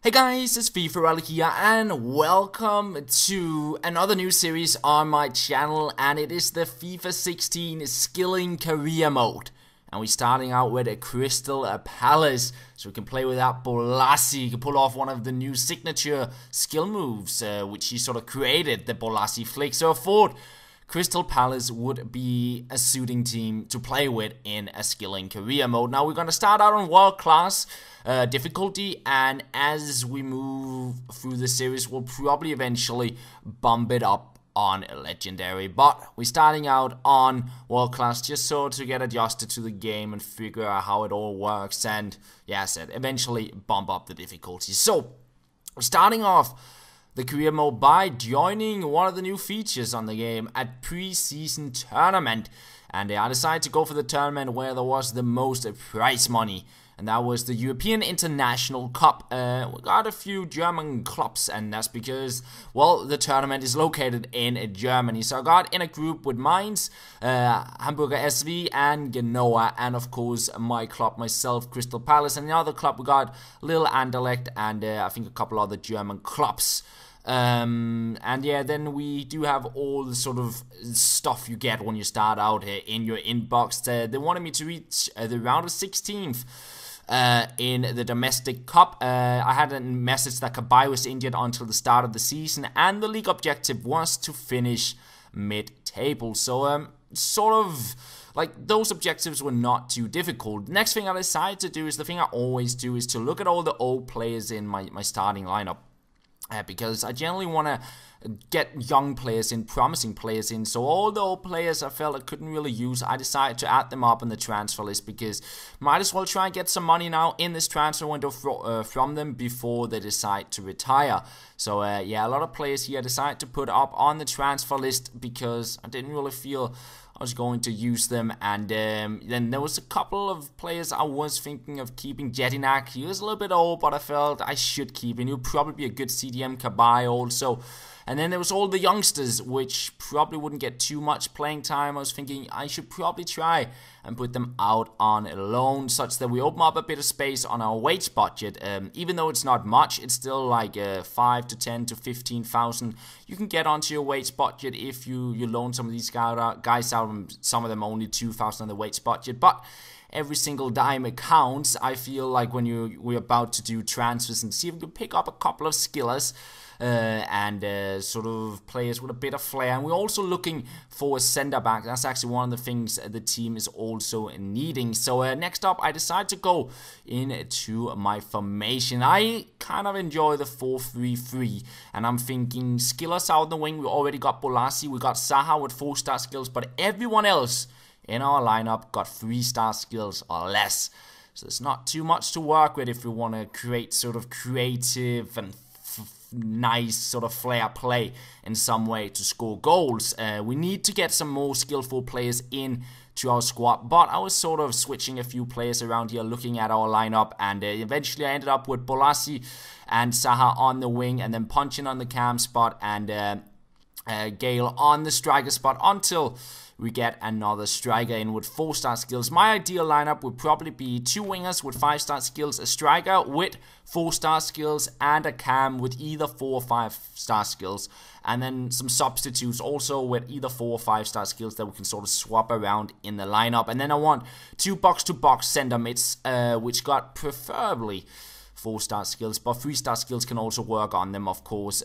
Hey guys, it's FifaRalle here and welcome to another new series on my channel, and it is the FIFA 16 Skilling Career Mode. And we're starting out with a Crystal Palace, so we can play without Bolasie. You can pull off one of the new signature skill moves, which he sort of created, the Bolasie flick. So I thought Crystal Palace would be a suiting team to play with in a Skilling Career Mode. Now we're going to start out on World Class difficulty, and as we move through the series we'll probably eventually bump it up on Legendary, but we're starting out on World Class just so to get adjusted to the game and figure out how it all works, and yeah, I said eventually bump up the difficulty. So we're starting off the career mode by joining one of the new features on the game at Preseason Tournament, and I decided to go for the tournament where there was the most prize money, and that was the European International Cup. We got a few German clubs, and that's because, well, the tournament is located in Germany. So I got in a group with Mainz, Hamburger SV, and Genoa, and of course my club, myself, Crystal Palace, and the other club we got Lille, Anderlecht, and I think a couple other German clubs. And yeah, then we do have all the sort of stuff you get when you start out here in your inbox. They wanted me to reach the round of 16th in the domestic cup. I had a message that Kabay was injured until the start of the season, and the league objective was to finish mid-table. So sort of like those objectives were not too difficult. The next thing I decided to do is the thing I always do, is to look at all the old players in my starting lineup. Because I generally want to get young players in, promising players in. So all the old players I felt I couldn't really use, I decided to add them up in the transfer list, because might as well try and get some money now in this transfer window from them before they decide to retire. So yeah, a lot of players here I decided to put up on the transfer list because I didn't really feel I was going to use them. And then there was a couple of players I was thinking of keeping. Jedinak, he was a little bit old, but I felt I should keep him. He'll probably be a good CDM. Kabay also. And then there was all the youngsters, which probably wouldn't get too much playing time. I was thinking I should probably try and put them out on a loan, such that we open up a bit of space on our wage budget. Even though it's not much, it's still like 5 to 10 to 15,000 you can get onto your wage budget if you loan some of these guys out, and some of them only 2,000 on the wage budget. But every single dime counts. I feel like when we're about to do transfers and see if we can pick up a couple of skillers and sort of players with a bit of flair. And we're also looking for a center back. That's actually one of the things the team is also needing. So next up, I decided to go into my formation. I kind of enjoy the 4-3-3, and I'm thinking skillers out in the wing. We already got Bolasie, we got Zaha with 4-star skills, but everyone else in our lineup got 3-star skills or less. So there's not too much to work with if we want to create sort of creative and nice sort of flair play in some way to score goals. We need to get some more skillful players in to our squad, but I was sort of switching a few players around here, looking at our lineup, and eventually I ended up with Bolasie and Zaha on the wing, and then punching on the cam spot, and Gale on the striker spot until we get another striker in with 4-star skills. My ideal lineup would probably be 2 wingers with 5-star skills, a striker with 4-star skills, and a cam with either 4 or 5-star skills. And then some substitutes also with either 4 or 5-star skills that we can sort of swap around in the lineup. And then I want 2 box-to-box center mids, which got preferably 4-star skills, but 3-star skills can also work on them, of course.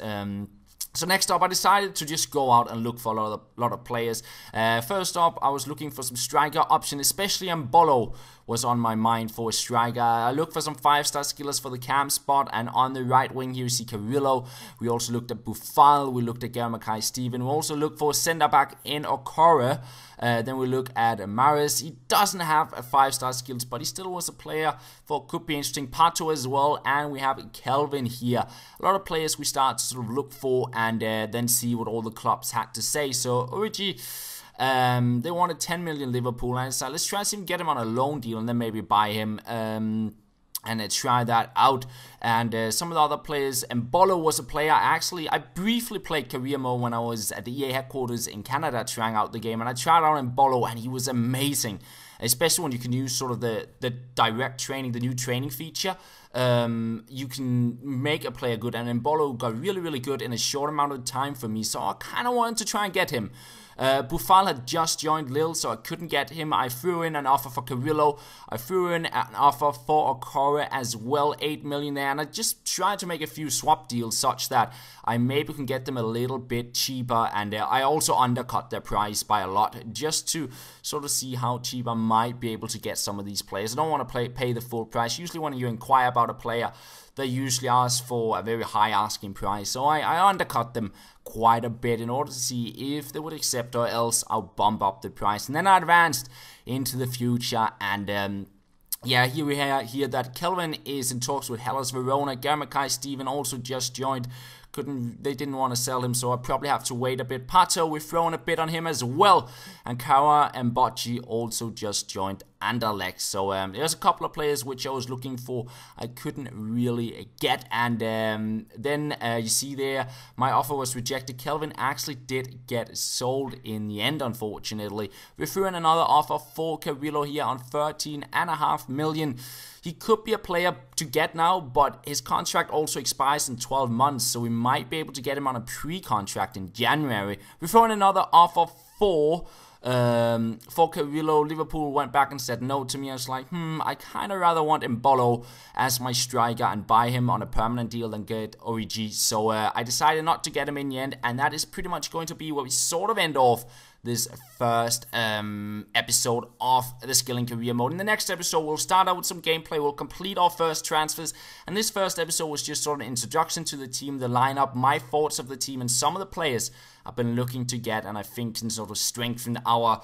So next up, I decided to just go out and look for a lot of players. First up, I was looking for some striker option, especially Mbolo was on my mind for a striker. I looked for some 5-star skillers for the cam spot, and on the right wing here you see Carrillo. We also looked at Buffal, we looked at Germakai Steven. We also looked for a centre back in Okora. Then we look at Maris. He doesn't have a 5-star skills, but he still was a player for could be interesting. Pato as well, and we have Kelvin here. A lot of players we start to sort of look for and then see what all the clubs had to say. So Origi, they wanted 10 million Liverpool, and I decided let's try to see if we can get him on a loan deal and then maybe buy him. And try that out. And some of the other players, Mbolo was a player I briefly played career mode when I was at the EA headquarters in Canada trying out the game, and I tried out Mbolo and he was amazing, especially when you can use sort of the direct training, the new training feature. you can make a player good, and Embolo got really good in a short amount of time for me, so I kind of wanted to try and get him. Buffal had just joined Lille, so I couldn't get him. I threw in an offer for Carrillo. I threw in an offer for Okora as well, 8 million there, and I just tried to make a few swap deals such that I maybe can get them a little bit cheaper, and I also undercut their price by a lot, just to sort of see how cheap I might be able to get some of these players. I don't want to pay the full price. Usually when you inquire about a player, they usually ask for a very high asking price, so I undercut them quite a bit in order to see if they would accept, or else I'll bump up the price. And then I advanced into the future, and yeah, here we hear that Kelvin is in talks with Hellas Verona. Garmakai Steven also just joined. They didn't want to sell him, so I probably have to wait a bit. Pato, we've thrown a bit on him as well. And Kawa and Bocci also just joined Anderlecht. So there's a couple of players which I was looking for, I couldn't really get. And then you see there, my offer was rejected. Kelvin actually did get sold in the end, unfortunately. We threw in another offer for Carrillo here on 13.5 million. He could be a player to get now, but his contract also expires in 12 months, so we might be able to get him on a pre-contract in January. We throw in another offer for Carrillo. Liverpool went back and said no to me. I was like, I kind of rather want Embolo as my striker and buy him on a permanent deal than get Origi. So I decided not to get him in the end, and that is pretty much going to be where we sort of end off this first episode of the Skilling Career Mode. In the next episode, we'll start out with some gameplay. We'll complete our first transfers, and this first episode was just sort of an introduction to the team, the lineup, my thoughts of the team, and some of the players I've been looking to get, and I think can sort of strengthen our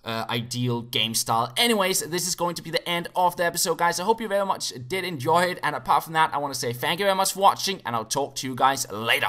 ideal game style. Anyways, this is going to be the end of the episode, guys. I hope you very much did enjoy it, and apart from that, I want to say thank you very much for watching, and I'll talk to you guys later.